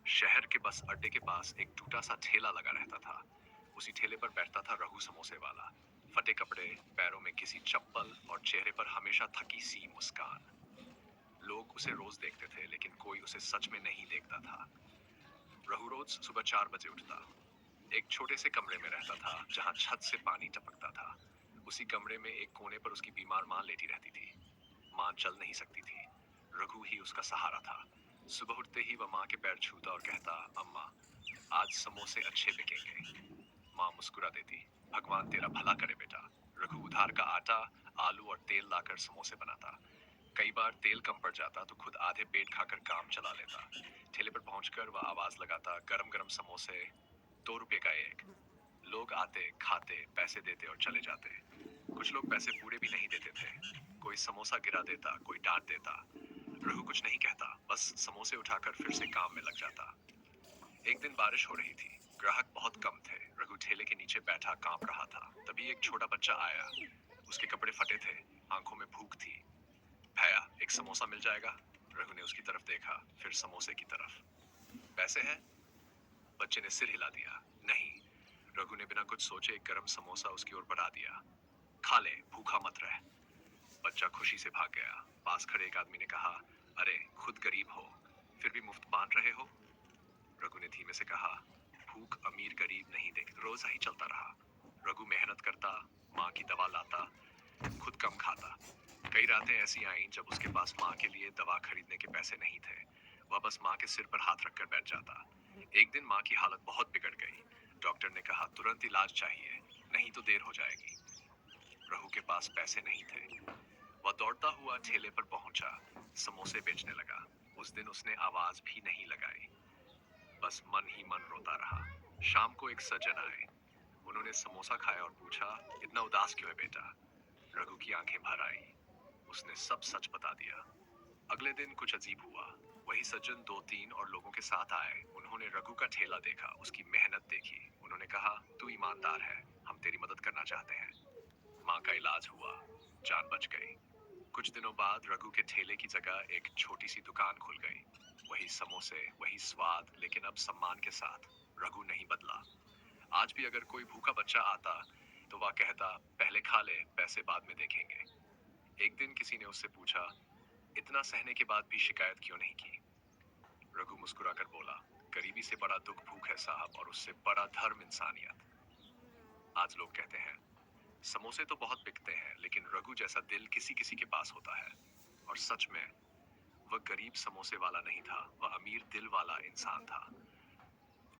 शहर के बस अड्डे के पास एक टूटा सा ठेला लगा रहता था। उसी ठेले पर बैठता था रघु समोसे वाला। फटे कपड़े, पैरों में घिसी चप्पल और चेहरे पर हमेशा थकी सी मुस्कान। लोग उसे रोज देखते थे लेकिन कोई उसे सच में नहीं देखता था। रघु रोज सुबह 4 बजे उठता। एक छोटे से कमरे में रहता था जहां छत से पानी टपकता था। उसी कमरे में एक कोने पर उसकी बीमार माँ लेटी रहती थी। माँ चल नहीं सकती थी। रघु ही उसका सहारा था। सुबह उठते ही वह माँ के पैर छूता और कहता, अम्मा, आज समोसे अच्छे बिकेंगे। माँ मुस्कुरा देती, भगवान तेरा भला करे बेटा। रघु उधार का आटा, आलू और तेल लाकर समोसे बनाता। कई बार तेल कम पड़ जाता तो खुद आधे पेट खाकर काम चला लेता। ठेले पर पहुंचकर वह आवाज लगाता, गरम गरम समोसे, 2 रुपए का एक। लोग आते, खाते, पैसे देते और चले जाते। कुछ लोग पैसे पूरे भी नहीं देते थे। कोई समोसा गिरा देता, कोई डांट देता। रघु कुछ नहीं कहता, बस समोसे उठाकर फिर से काम में लग जाता। एक दिन बारिश हो रही थी। ग्राहक बहुत कम थे। रघु ठेले के नीचे बैठा कांप रहा था। तभी एक छोटा बच्चा आया। उसके कपड़े फटे थे, आंखों में भूख थी। भैया, एक समोसा मिल जाएगा? रघु ने उसकी तरफ देखा, फिर समोसे की तरफ। पैसे हैं? बच्चे ने सिर हिला दिया। नहीं। रघु ने बिना कुछ सोचे एक गरम समोसा उसकी ओर बढ़ा दिया। खा ले, भूखा मत रह। बच्चा खुशी से भाग गया। पास खड़े एक आदमी ने कहा, अरे, खुद गरीब हो, फिर भी मुफ्त बांट रहे हो? रघु ने धीमे से कहा, भूख अमीर गरीब नहीं देखती। रोजा ही चलता रहा। रघु मेहनत करता, माँ की दवा लाता, खुद कम खाता। कई रातें ऐसी आईं जब उसके पास माँ के लिए दवा खरीदने के पैसे नहीं थे। वह बस माँ के सिर पर हाथ रखकर बैठ जाता। एक दिन माँ की हालत बहुत बिगड़ गई। डॉक्टर ने कहा, तुरंत इलाज चाहिए, नहीं तो देर हो जाएगी। रघु के पास पैसे नहीं थे। वह दौड़ता हुआ ठेले पर पहुंचा, समोसे बेचने लगा। उस दिन उसने आवाज भी नहीं लगाई, बस मन ही मन रोता रहा। शाम को एक सज्जन आए। उन्होंने समोसा खाया और पूछा, इतना उदास क्यों है बेटा? रघु की आंखें भर आई। उसने सब सच बता दिया। अगले दिन कुछ अजीब हुआ। वही सज्जन 2-3 और लोगों के साथ आए। उन्होंने रघु का ठेला देखा, उसकी मेहनत देखी। उन्होंने कहा, तू ईमानदार है, हम तेरी मदद करना चाहते हैं। माँ का इलाज हुआ, जान बच गई। कुछ दिनों बाद रघु के ठेले की जगह एक छोटी सी दुकान खुल गई। वही समोसे, वही स्वाद, लेकिन अब सम्मान के साथ। रघु नहीं बदला। आज भी अगर कोई भूखा बच्चा आता तो वह कहता, पहले खा ले, पैसे बाद में देखेंगे। एक दिन किसी ने उससे पूछा, इतना सहने के बाद भी शिकायत क्यों नहीं की? रघु मुस्कुराकर बोला, गरीबी से बड़ा दुख भूख है साहब, और उससे बड़ा धर्म इंसानियत। आज लोग कहते हैं, समोसे तो बहुत बिकते हैं लेकिन रघु जैसा दिल किसी किसी के पास होता है। और सच में वह गरीब समोसे वाला नहीं था, वह अमीर दिल वाला इंसान था।